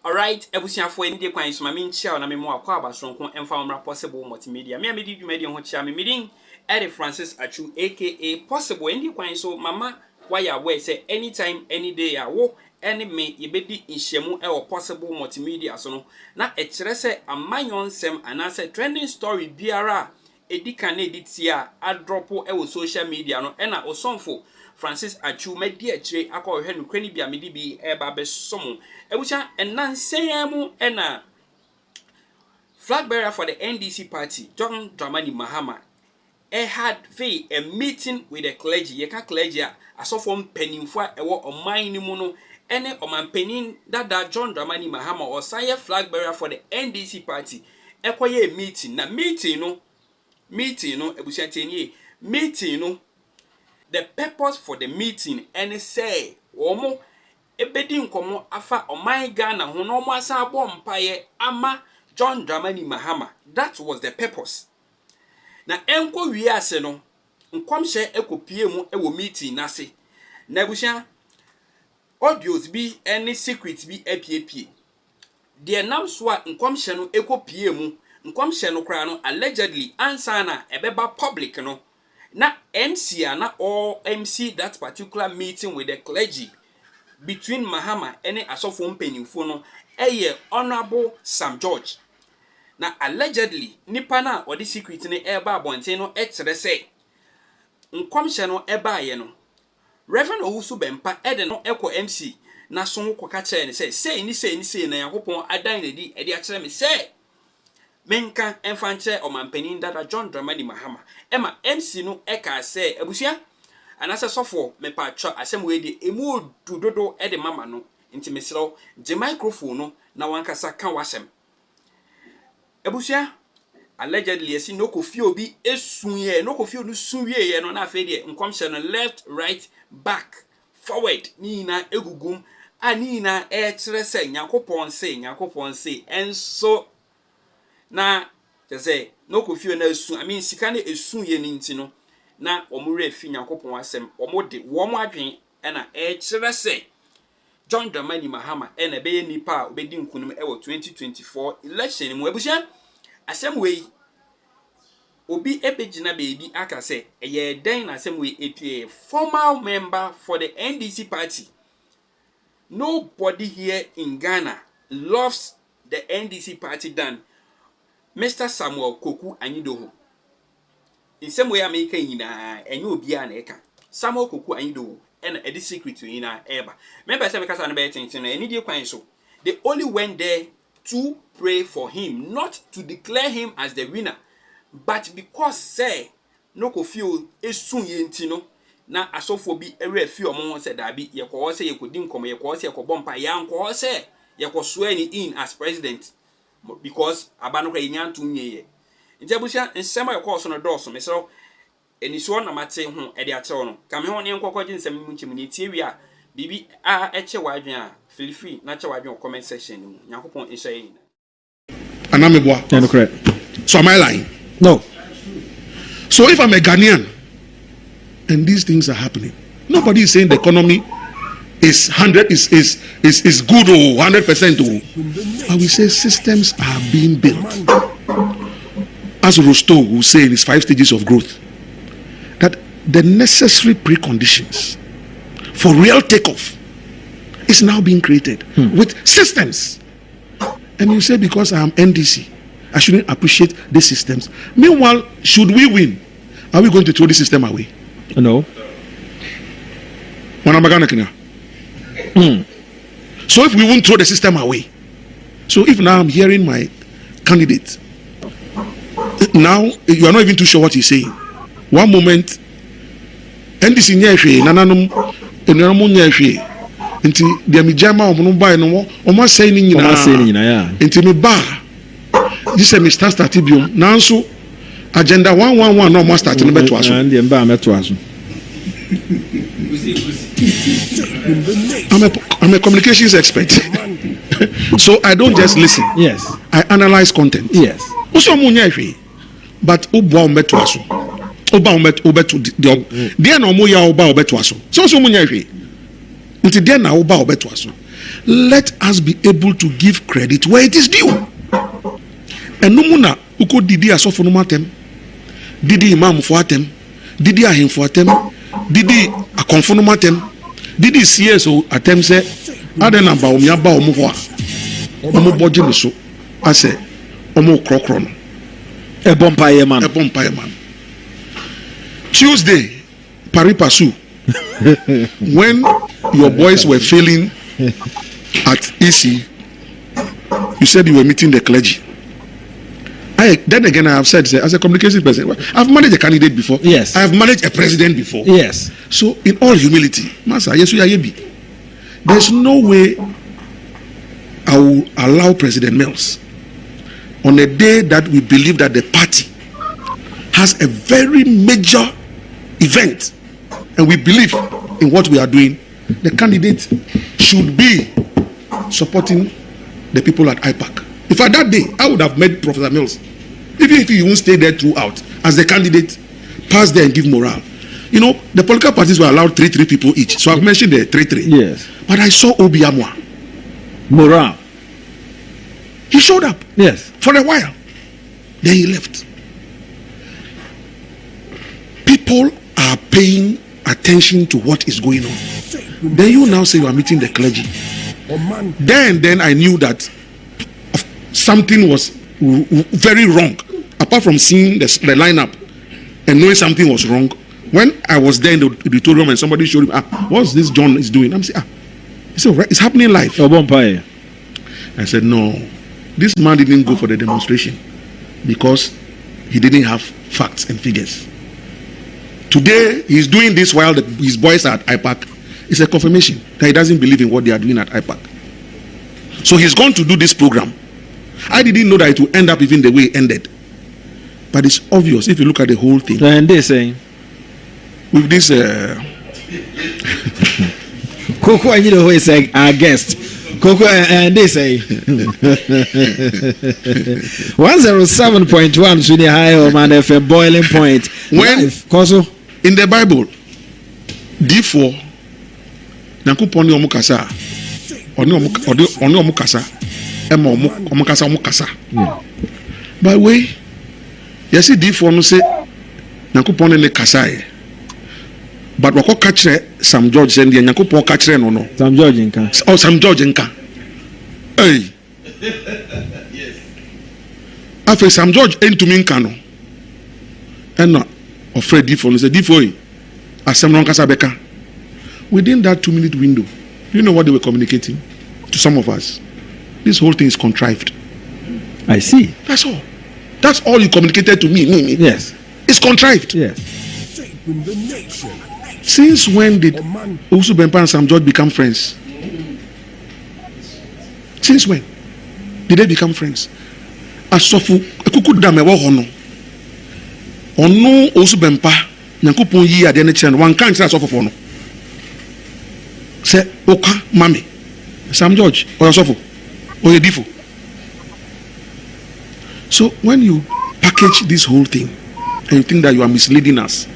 Alright, ebusia for any kwan so mame nchia na me mo akwa abasonko emfa omra possible multimedia. Me amedi dwumadi ho chia me meeting Eddie Francis Achu aka possible any kwan so mama why aware say anytime any day wo any me yebedi nhyiamu e possible multimedia so no na e kire se amanyon sem anase trending story biara edika na editia a drop e social media no e na osonfo Francis Achu medi akire akọ hwe no kwani bia medi bi e ba besom ebucha enansemu ena flag bearer for the NDC party John Dramani Mahama had a meeting with the clergy yeka clergy asofo mpanimfo a ewo oman ni mu no ene oman panin dada John Dramani Mahama osaye flag bearer for the NDC party ekoye meeting na meeting no ebucha tenie meeting no the purpose for the meeting and say omo ebedi nkomo afa oman Ghana ho no mo asa abo mpaye ama John Dramani Mahama. That was the purpose. Na enko wiase no nkwamhye ekopie mu ewo meeting nase na busha audios bi any secret bi apiepie de nam so a nkwamhye no ekopie mu nkwamhye no kra no allegedly answer na ebeba public no na MC na or MC that particular meeting with the clergy between Mahama and asofo mpanimfo no eye honorable Sam George na allegedly nipa na odi secret ne eba abonten no ekere se nkwamhye no eba ye no Reverend Owusu Bempah ede no eko MC na so nkoka kire ne say ni na yakopon adan na di ede akere me say menka emfanche omampanin dada John Dramani Mahama ema MC no eka say abusia anase sofo mepa twa asem we de emu dudodo ede mama no nti mesrew je microphone no na wankasa kan wasem abusia allegedly esi no kofi obi esunye no kofi onu sunwie ye no na afa de nkwamhye no left right back forward ni na egugum ani na e kire se yakopon se enso na say no kofi na esun I mean sika na esunye ni nti no na omure fi yakopon asem omode wo mo adwen na e kire se John Dramani Mahama ena be nipa obedi nkunum e wo 2024 election mu abusia asem we obi ebegina baby aka say eye den na asem we epie formal member for the NDC party. Nobody here in Ghana loves the NDC party than Mr. Samuel KOKU Anyidoho. In some way America yina enyo obi a na eka Samuel KOKU Anyidoho and a secret in our ever. Remember, some because I'm betting so they only went there to pray for him, not to declare him as the winner, but because say no kofio is soon yentino na asofobi every few months said that be your say you could come your course your Bempah young course you could swear in as president because abano yan 2 years. In Jabusha and semi course on a door so myself. Eni so na mate ho e de ache no ka me ho ne nkokọ nsem mu nchim ne tie wi a bibi a eche wadwen a feel free na che wadwen comment section mu yakopon ehye yin anameboa no correct. So am I lying? No. So if I'm a Ghanaian and these things are happening, nobody is saying the economy is 100 is good or 100% or I will say systems are being built, as Rostow will say in his 5 stages of growth, that the necessary preconditions for real takeoff is now being created with systems. And you say because I am NDC, I shouldn't appreciate these systems. Meanwhile, should we win, are we going to throw the system away? No. So if we won't throw the system away, so if now I'm hearing my candidate, now you are not even too sure what he's saying. One moment, NDC nyehwe nananum eneramu nyehwe nti dia mi jama omo buy no omo say ni nyina ya nti me ba this is Mr. Statibium nanso agenda 111 no omo start no beto aso ndi mba meto aso. I'm a communications expert. So I don't just listen. Yes. I analyze content. Yes. Oso omo nyehwe but obo meto aso. Oba obeto de na omo ya oba obeto aso so munya hwe nti de na oba obeto aso let us be able to give credit where it is due. And no muna uko didi asofo no matem, didi imam for atem, didi ahim for atem, didi akonfo no matem, didi CSO atem se ade na ba omi aba omo ho a omo boje no so ase omo krokro no e Bempah man. Tuesday pari pasu when your boys were failing at EC, you said you were meeting the clergy. Then again, I have said, as a communication person, I've managed a candidate before. Yes. I have managed a president before. Yes. So, in all humility, Master, yes, we are Yebi. There's no way I will allow President Mills on a day that we believe that the party has a very major event and we believe in what we are doing. The candidate should be supporting the people at IPAC. If at that day I would have met Professor Mills, even if he won't stay there throughout as the candidate, pass there and give morale. You know, the political parties were allowed 3 people each. So I've mentioned the 3. Yes. But I saw Obi Amwa. Morale. He showed up. Yes. For a while. Then he left. People are paying attention to what is going on. Then you now say you are meeting the clergy. Then I knew that something was very wrong. Apart from seeing the lineup and knowing something was wrong, when I was there in the auditorium and somebody showed me, what's this John is doing? I'm saying, it's happening live. Bempah. I said, no, this man didn't go for the demonstration because he didn't have facts and figures. Today, he's doing this while his boys are at IPAC. It's a confirmation that he doesn't believe in what they are doing at IPAC. So he's going to do this program. I didn't know that it would end up even the way it ended. But it's obvious if you look at the whole thing. And they saying with this KOKU, and you know who is our guest. KOKU, and they say 107.1 Junior High or Man FM boiling point. When Koso in the Bible, D4 Nakuponi omukasa oni omukasa ema omukasa. By the way, you see D4 no say Nakuponi ne kasa e. But wako kachre Sam George and the Nakupon kachre no. Sam George nka. Oh, Sam George nka. Hey. Yes. After Sam George entumi nka no. And afraid D4 no say D4 asem no kasa beka. Within that 2-minute window, you know what they were communicating to some of us? This whole thing is contrived. I see. That's all. That's all you communicated to me. Yes. It's contrived. Yes. Since when did Owusu, Bempah and Sam George become friends? Since when did they become friends? Asofu ekuku dame wo hono. Onu Owusu Bempah Nyankopon yi ade ne kire no wan kan kire asofo no. Say oka mami Sam George or asofo or Edifo. So when you package this whole thing and you think that you are misleading us,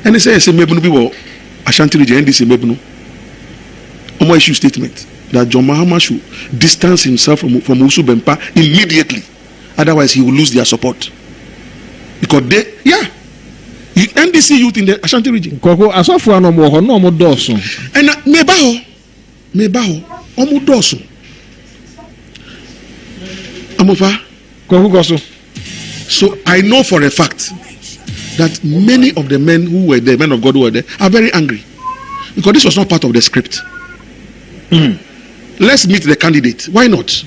and they say mebunu bi wo Ashanti region NDC mebunu omo issue statement that John Mahama should distance himself from Owusu Bempah immediately, otherwise he will lose their support because they NDC youth in the Ashanti region. KOKU asofo no mo ho no mo doso and meba ho omo doso amofa KOKU goso. So I know for a fact that many of the men who were there, men of God who were there, are very angry because this was not part of the script. Let's meet the candidate. Why not?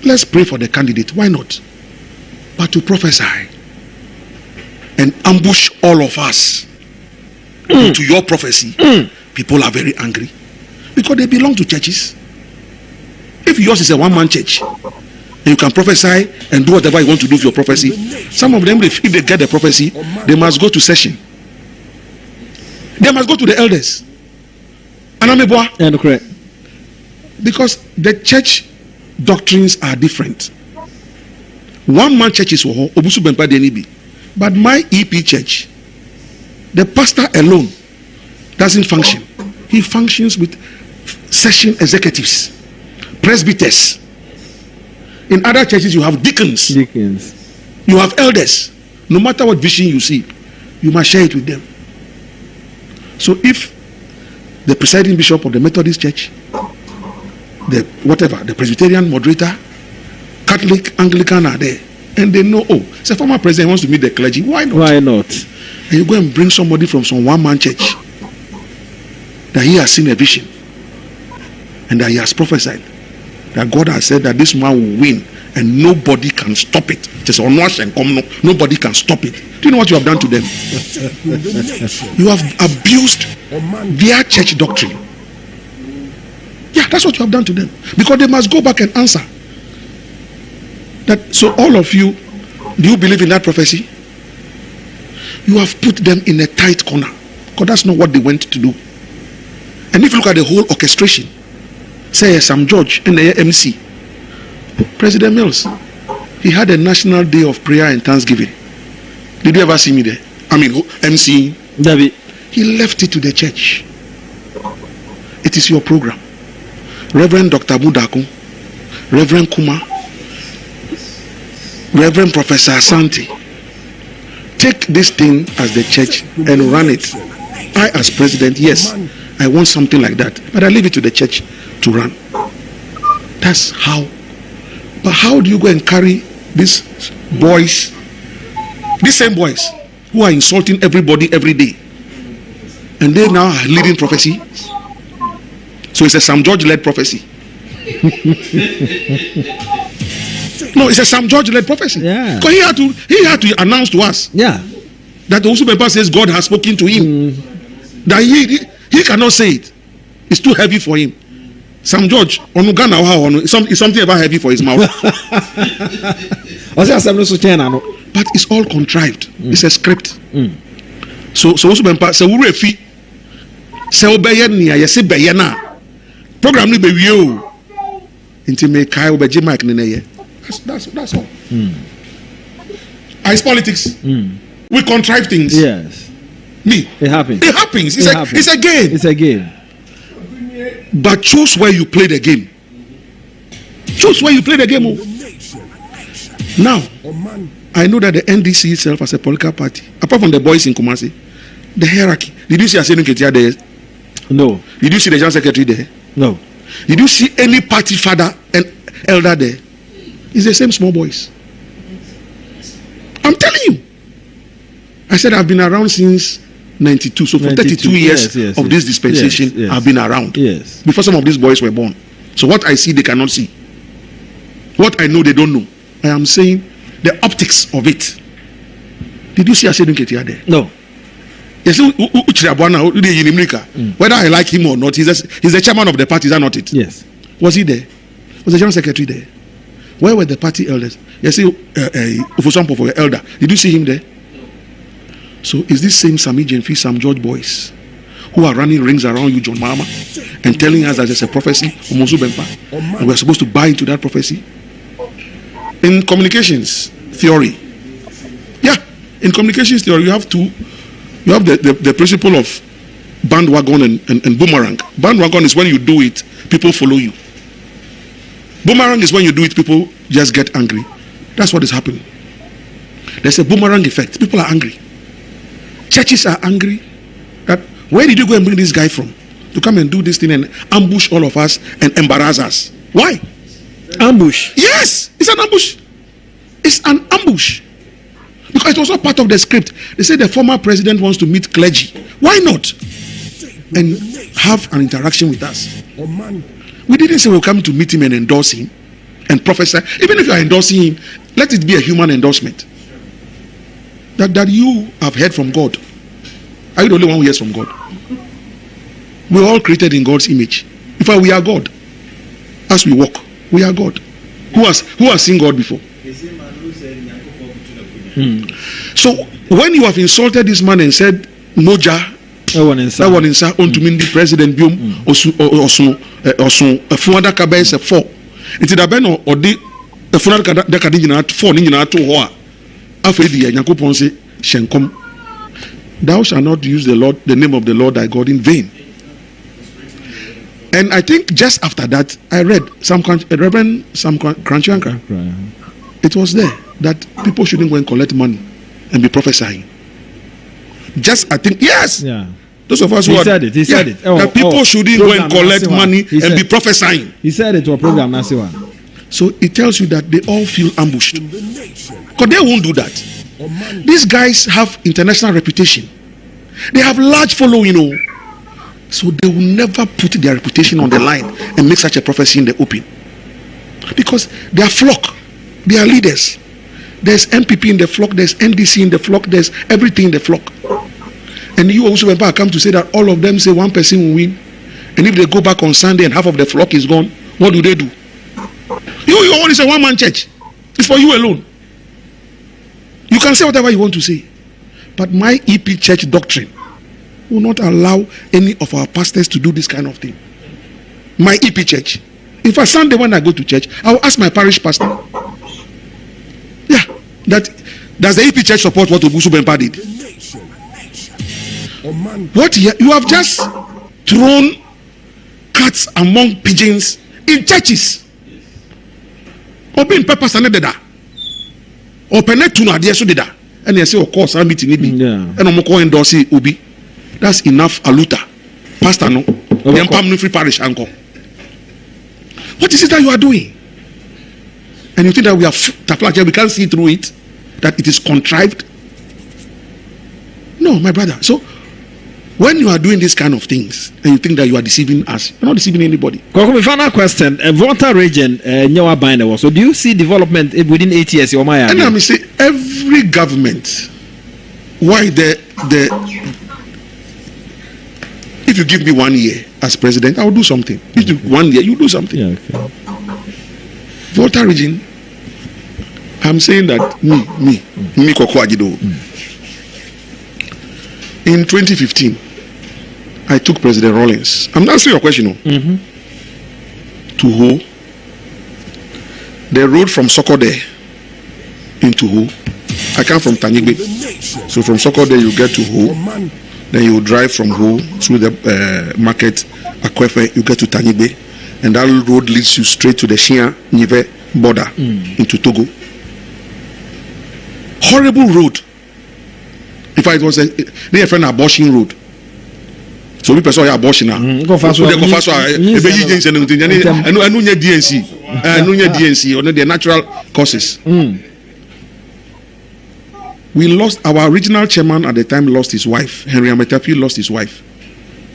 Let's pray for the candidate. Why not? But to prophesy and ambush all of us into your prophecy, people are very angry because they belong to churches. If yours is a one-man church and you can prophesy and do whatever you want to do with your prophecy, some of them, if they get the prophecy, they must go to session. They must go to the elders. And correct. Because the church doctrines are different. One-man churches were Owusu Bempah Denibi. But my EP church, the pastor alone doesn't function. He functions with session executives, presbyters. In other churches, you have deacons. You have elders. No matter what vision you see, you must share it with them. So if the presiding bishop of the Methodist Church, the Presbyterian moderator, Catholic, Anglican are there, and they know, oh, it's a former president wants to meet the clergy. Why not? Why not? And you go and bring somebody from some one-man church that he has seen a vision and that he has prophesied that God has said that this man will win and nobody can stop it. Just onwash and come, nobody can stop it. Do you know what you have done to them? You have abused their church doctrine. Yeah, that's what you have done to them. Because they must go back and answer. That, so all of you, do you believe in that prophecy? You have put them in a tight corner. Because that's not what they went to do. And if you look at the whole orchestration, say Sam George and the MC, President Mills, he had a national day of prayer and thanksgiving. Did you ever see me there? I mean, MC. David. He left it to the church. It is your program. Reverend Dr. Budako, Reverend Kuma, Reverend Professor Asante, take this thing as the church and run it. I, as president, yes, I want something like that, but I leave it to the church to run. That's how. But how do you go and carry these boys, these same boys who are insulting everybody every day, and they now are leading prophecy? So it's a Sam George-led prophecy. No, it's a Sam George-led prophecy. Yeah. Because he had to announce to us. Yeah. That Owusu Bempah says God has spoken to him. That he cannot say it. It's too heavy for him. Sam George, is something ever heavy for his mouth? But it's all contrived. It's a script. So Owusu Bempah say we refi. Say obeye nia yesi beye na. Program ni be wie o. Inti me kai obeje mic ne ye. That's all. It's politics. We contrive things. Yes. Me. It happens. It happens. It's a game. It's a game. But choose where you play the game. Choose where you play the game. Oh. Now, I know that the NDC itself as a political party, apart from the boys in Kumasi, the hierarchy. Did you see Asenu Ketia there? No. Did you see the General Secretary there? No. Did you see any party father and elder there? It's the same small boys. I'm telling you. I said I've been around since 92. So for 32 years of this dispensation, I've been around. Yes. Before some of these boys were born. So what I see, they cannot see. What I know, they don't know. I am saying the optics of it. Did you see Asenu Ketia there? No. Yes, whether I like him or not, he's the chairman of the party, is that not it? Yes. Was he there? Was the general secretary there? Where were the party elders? Yes, Ufosompo for elder. Did you see him there? So is this same Sami Jenfi, Sam George boys who are running rings around you, John Mahama, and telling us that there's a prophecy of Owusu Bempah, and we're supposed to buy into that prophecy? In communications theory, in communications theory, you have the principle of bandwagon and boomerang. Bandwagon is when you do it, people follow you. Boomerang is when you do it, people just get angry. That's what is happening. There's a boomerang effect. People are angry. Churches are angry. That where did you go and bring this guy from to come and do this thing and ambush all of us and embarrass us? Why? Ambush. Yes, it's an ambush. It's an ambush. Because it was not part of the script. They said the former president wants to meet clergy. Why not? And have an interaction with us. We didn't say we'll come to meet him and endorse him and prophesy. Even if you are endorsing him, let it be a human endorsement. That you have heard from God. Are you the only one who hears from God? We're all created in God's image. In fact, we are God. As we walk, we are God. Who has seen God before? So when you have insulted this man and said Moja, that one inside onto me the president biom osun fuada ka be se 4 nti da be no odi fuada ka da ka nyina 4 ni nyina to ho a afedi yakopon se hyenkom, thou shalt not use the name of the Lord thy God in vain. And I think just after that, I read Reverend Sam Crunchanka. It was there that people shouldn't go and collect money and be prophesying. Just I think yes. Yeah. Those of us who said it. He said it. That people shouldn't go and collect money and be prophesying. He said it to a program. So it tells you that they all feel ambushed. Because they won't do that. These guys have international reputation. They have large following, so they will never put their reputation on the line and make such a prophecy in the open. Because they are flock. They are leaders. There's MPP in the flock. There's NDC in the flock. There's everything in the flock. And you also come to say that all of them say one person will win. And if they go back on Sunday and half of the flock is gone, what do they do? You only say one man church. It's for you alone. You can say whatever you want to say. But my EP church doctrine will not allow any of our pastors to do this kind of thing. My EP church. If I Sunday when I go to church, I will ask my parish pastor. Yeah, does the EP church support what Owusu Bempah did? What you have just thrown cats among pigeons in churches. Open purpose and deda. Open it to no idea so deda. And they say, of course, I'm meeting Ibi. And I'm going to endorse Obi. That's enough aluta. Pastor, no. Bempah free parish uncle. What is it that you are doing? And you think that we are taflaja, we can't see through it, that it is contrived? No, my brother. So when you are doing these kind of things and you think that you are deceiving us, you're not deceiving anybody. KOKU, final question. Volta region, Nyawa Binder. So do you see development within 8 years? And I say every government, why if you give me 1 year as president, I will do something. If you 1 year, you do something. Yeah, okay. Volta region, I'm saying that me KOKU Agido. In 2015, I took President Rawlings. I'm answering your question. To Ho. The road from Sokode into Ho. I come from Tanyigbe. So from Sokode you get to Ho. Then you drive from Ho through the market, Akwefe, you get to Tanyigbe. And that road leads you straight to the Shia Nive border into Togo. Horrible road. In fact, it was an abortion road. So we person abortion now. Go fast. DNC or the natural causes. We lost our original chairman at the time. Lost his wife. Henry Ametapi lost his wife.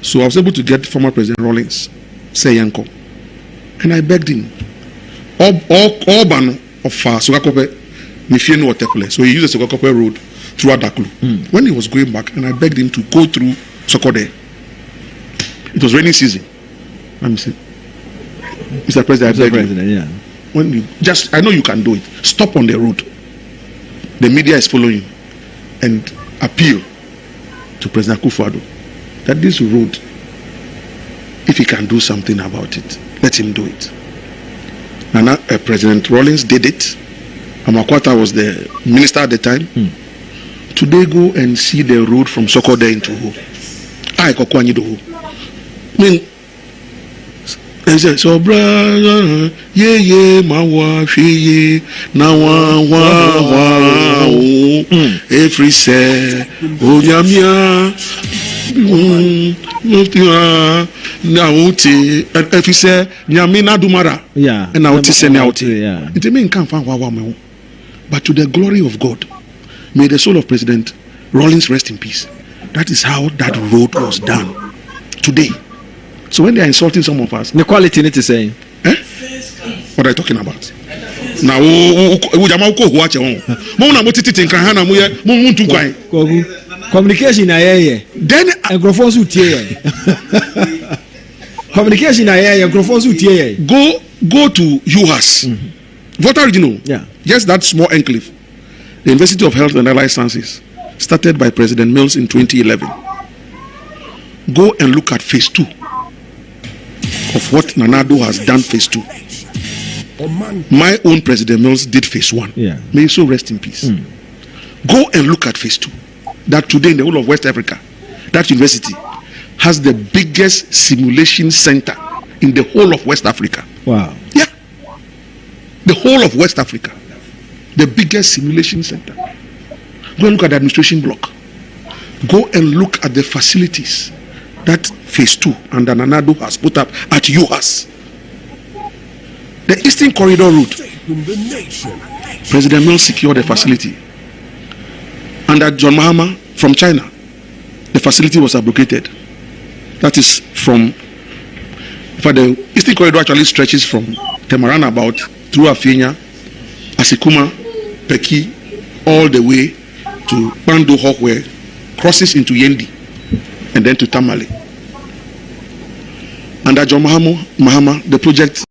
So I was able to get former President Rawlings, say Yanko, and I begged him. All ban of Sogakope, Mifieno or Tepele. So he used the Sogakope road through Adaklu. When he was going back, and I begged him to go through Sokode. It was rainy season. I'm saying, Mr. President, I beg you. When you I know you can do it. Stop on the road. The media is following you, and appeal to President Akufo-Addo that this road, if he can do something about it, let him do it. And President Rawlings did it. Amakwata was the minister at the time. Today, go and see the road from Sokode into Ho. I KOKU Agido. I mean, so brother, yeah, mawa she na wa every say oh yamia na uti every say nyami na dumara and na uti say na uti it mean kan fa wa me. But to the glory of God, may the soul of President Rawlings rest in peace. That is how that road was done today. So when they are insulting some of us, the quality need to say, what are you talking about? Now, communication then communication go to UHAS. Volta Regional. Just that small enclave. The University of Health and Allied Sciences, started by President Mills in 2011. Go and look at phase 2 of what Nanado has done phase 2. My own President Mills did phase 1. May he so rest in peace. Go and look at phase 2. That today in the whole of West Africa, that university has the biggest simulation center in the whole of West Africa. Wow. Yeah. The whole of West Africa. The biggest simulation center. Go and look at the administration block. Go and look at the facilities that Phase 2 and Nanado has put up at UHAS. The Eastern Corridor route. President Mills secured the facility. Under John Mahama from China, the facility was abrogated. That is from, the Eastern Corridor actually stretches from Temarana about through Afienya, Asikuma, Peki, all the way to Bando Hawkway, crosses into Yendi, and then to Tamale. Under John Mahama, the project